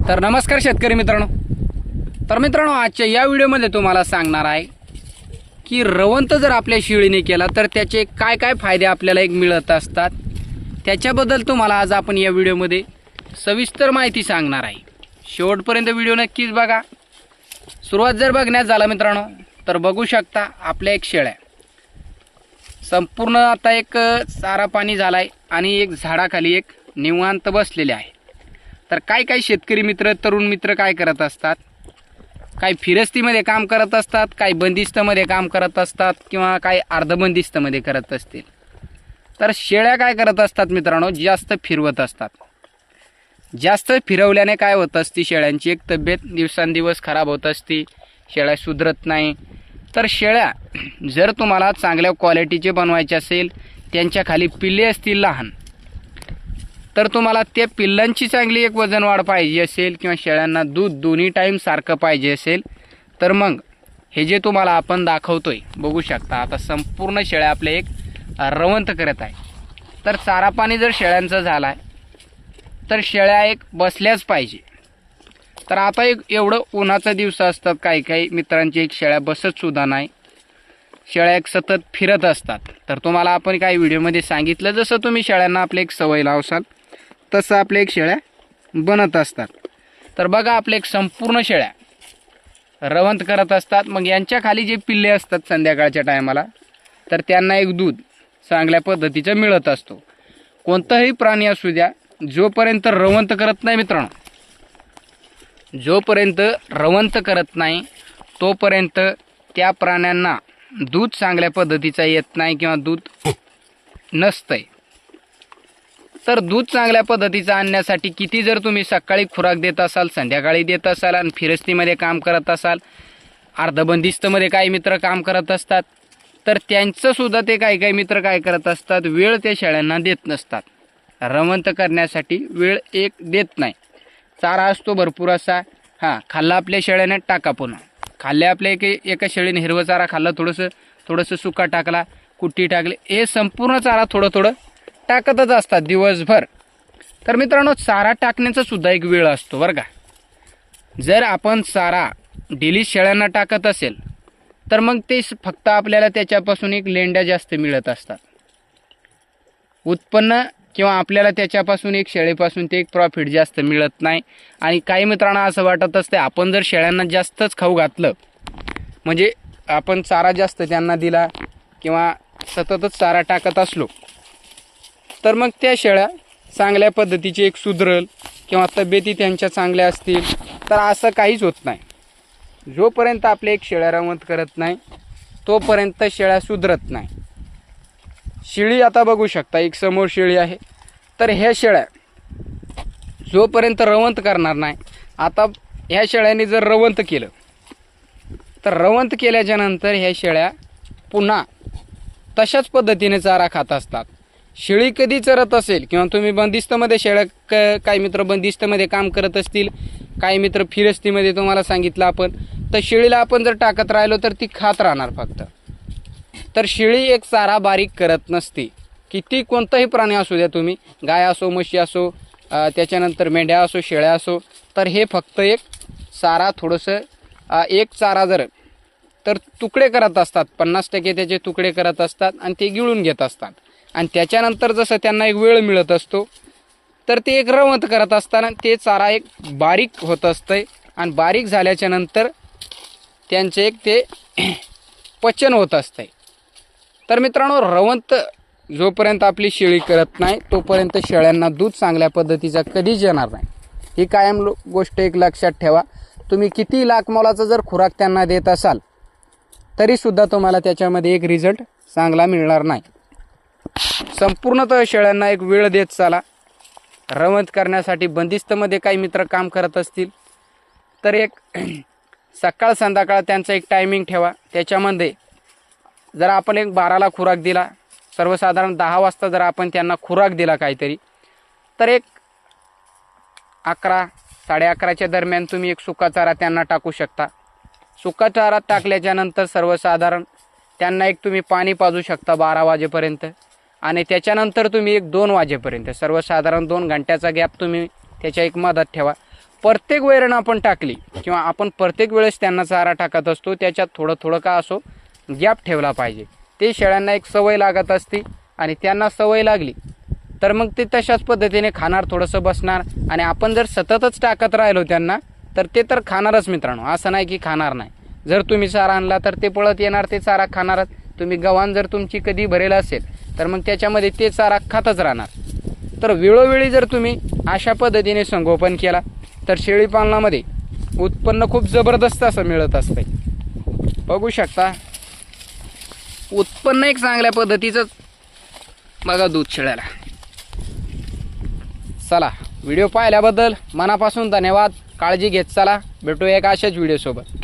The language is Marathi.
तर नमस्कार शेतकरी मित्रांनो. तर मित्रांनो, आजच्या या व्हिडिओमध्ये तुम्हाला सांगणार आहे की रवंत जर आपल्या शेळीने केला तर त्याचे काय काय फायदे आपल्याला मिळत असतात. त्याच्याबद्दल तुम्हाला आज आपण या व्हिडिओमध्ये सविस्तर माहिती सांगणार आहे. शेवटपर्यंत व्हिडिओ नक्कीच बघा. सुरुवात जर बघण्यात झाला मित्रांनो तर बघू शकता आपल्या शेळ्या संपूर्ण आता चारा पाणी झालाय आणि झाडाखाली निवांत बसलेले आहे. तर काय काय शेतकरी मित्र, तरुण मित्र काय करत असतात, काही फिरस्तीमध्ये काम करत असतात, काही बंदिस्तमध्ये काम करत असतात किंवा काही अर्धबंदिस्तमध्ये करत असतील. तर शेळ्या काय करत असतात मित्रांनो, जास्त फिरवत असतात. जास्त फिरवल्याने काय होत असते, शेळ्यांची तब्येत दिवसांदिवस खराब होत असते, शेळ्या सुधरत नाही. तर शेळ्या जर तुम्हाला चांगल्या क्वालिटीचे बनवायचे असेल, त्यांच्या खाली पिल्ले असतील लहान, तर तुम्हाला त्या पिल्लांची चांगली वजन वाढ पाहिजे असेल किंवा शेळ्यांना दूध दोन्ही टाईम सारखं पाहिजे असेल, तर मग हे जे तुम्हाला आपण दाखवतोय बघू शकता. आता संपूर्ण शेळ्या आपल्या रवंत करत आहे. तर चारा पाणी जर शेळ्यांचा झाला आहे तर शेळ्या बसल्याच पाहिजे. तर आता एवढं उन्हाचा दिवस असतात, काही काही मित्रांची शेळ्या बसत सुद्धा नाही, शेळ्या सतत फिरत असतात. तर तुम्हाला आपण काही व्हिडिओमध्ये सांगितलं, जसं तुम्ही शेळ्यांना आपले सवय लावसाल तसं आपले शेळ्या बनत असतात. तर बघा आपले संपूर्ण शेळ्या रवंत करत असतात. मग यांच्या खाली जे पिल्ले असतात संध्याकाळच्या टायमाला, तर त्यांना दूध चांगल्या पद्धतीचं मिळत असतो. कोणताही प्राणी असू द्या, जोपर्यंत रवंत करत नाही मित्रांनो, जोपर्यंत रवंत करत नाही तोपर्यंत त्या प्राण्यांना दूध चांगल्या पद्धतीचं येत नाही किंवा दूध नसतंय. तर दूध चांगल्या पद्धतीचं आणण्यासाठी किती जर तुम्ही सकाळी खुराक देत असाल, संध्याकाळी देत असाल आणि फिरस्तीमध्ये काम करत असाल, अर्धबंदिस्तमध्ये काही मित्र काम करत असतात, तर त्यांचंसुद्धा ते काही काही मित्र काय करत असतात, वेळ त्या शेळ्यांना देत नसतात. रवंत करण्यासाठी वेळ देत नाही. चारा असतो भरपूर असा, खाल्ला आपल्या शेळ्याने टाका, पुन्हा खाल्ल्या आपल्या एका शेळीने हिरवं चारा खाल्ला, थोडंसं सुका टाकला, कुट्टी टाकली, हे संपूर्ण चारा थोडं टाकतच असतात दिवसभर. तर मित्रांनो, चारा टाकण्याचा सुद्धा वेळ असतो बरं का. जर आपण चारा डेली शेळ्यांना टाकत असेल तर मग ते फक्त आपल्याला त्याच्यापासून लेंड्या जास्त मिळत असतात, उत्पन्न किंवा आपल्याला त्याच्यापासून शेळीपासून ते प्रॉफिट जास्त मिळत नाही. आणि काही मित्रांना असं वाटत असते, आपण जर शेळ्यांना जास्तच खाऊ घातलं, म्हणजे आपण चारा जास्त त्यांना दिला किंवा सततच चारा टाकत असलो, तर मग त्या शेळ्या चांगल्या पद्धतीची सुधरल किंवा तब्येती त्यांच्या चांगल्या असतील. तर असं काहीच होत नाही. जोपर्यंत आपले शेळ्या रवंत करत नाही तोपर्यंत शेळ्या सुधरत नाही. शेळी आता बघू शकता, समोर शेळी आहे. तर ह्या शेळ्या जोपर्यंत रवंत करणार नाही, आता ह्या शेळ्यांनी जर रवंत केलं तर रवंत केल्याच्या नंतर ह्या शेळ्या पुन्हा तशाच पद्धतीने चारा खात असतात. शेळी कधी चरत असेल किंवा तुम्ही बंदिस्तमध्ये शेळ्या, काही मित्र बंदिस्तमध्ये काम करत असतील, काही मित्र फिरस्तीमध्ये तुम्हाला सांगितलं आपण, तर शेळीला आपण जर टाकत राहिलो तर ती खात राहणार फक्त. तर शेळी चारा बारीक करत नसते. किती कोणताही प्राणी असू द्या, तुम्ही गाय असो, म्हशी असो, त्याच्यानंतर मेंढ्या असो, शेळ्या असो, तर हे फक्त चारा थोडंसं चारा जर तर तुकडे करत असतात, 50% त्याचे तुकडे करत असतात आणि ते गिळून घेत असतात. आणि त्याच्यानंतर जसं त्यांना वेळ मिळत असतो तर ते रवंत करत असताना ते चारा बारीक होत असतंय आणि बारीक झाल्याच्या नंतर त्यांचे ते पचन होत असतंय. तर मित्रांनो, रवंत जोपर्यंत आपली शेळी करत नाही तोपर्यंत शेळ्यांना दूध चांगल्या पद्धतीचा कधीच येणार नाही. ही कायम गोष्ट लक्षात ठेवा. तुम्ही किती लाख मोलाचा जर खुराक त्यांना देत असाल तरीसुद्धा तुम्हाला त्याच्यामध्ये रिझल्ट चांगला मिळणार नाही. संपूर्णतः शेळ्यांना वेळ देत चाला. रवंत करण्यासाठी बंदिस्तमध्ये काही मित्र काम करत असतील तर सकाळ संध्याकाळ त्यांचा टायमिंग ठेवा. त्याच्यामध्ये जर आपण 12ला खुराक दिला, सर्वसाधारण 10 वाजता जर आपण त्यांना खुराक दिला काहीतरी, तर 11, 11:30च्या दरम्यान तुम्ही सुका चारा त्यांना टाकू शकता. सुका चारा टाकल्याच्या नंतर सर्वसाधारण त्यांना तुम्ही पाणी पाजू शकता 12 वाजेपर्यंत. आणि त्याच्यानंतर तुम्ही 2 वाजेपर्यंत, सर्वसाधारण 2 घंट्याचा गॅप तुम्ही त्याच्या मधात ठेवा. प्रत्येक वैरण आपण टाकली किंवा आपण प्रत्येक वेळेस त्यांना चारा टाकत असतो, त्याच्यात थोडं थोडं का असो गॅप ठेवला पाहिजे. ते शेळ्यांना एक सवय लागत असते आणि त्यांना सवय लागली तर मग ते तशाच पद्धतीने खाणार, थोडंसं बसणार. आणि आपण जर सततच टाकत राहिलो त्यांना तर ते तर खाणारच मित्रांनो, असं नाही की खाणार नाही. जर तुम्ही चारा आणला तर ते पळत येणार, ते चारा खाणारच. तुम्ही गव्हाण जर तुमची कधी भरेल असेल तर मग त्याच्यामध्ये ते चारा खातच राहणार. तर वेळोवेळी जर तुम्ही अशा पद्धतीने संगोपन केला तर शेळीपालनामध्ये उत्पन्न खूप जबरदस्त असं मिळत असतं. बघू शकता उत्पन्न एक चांगल्या पद्धतीचं बघा दूध शेळ्याला. चला, व्हिडिओ पाहिल्याबद्दल मनापासून धन्यवाद. काळजी घेत चला, भेटूया एका अशाच व्हिडिओसोबत.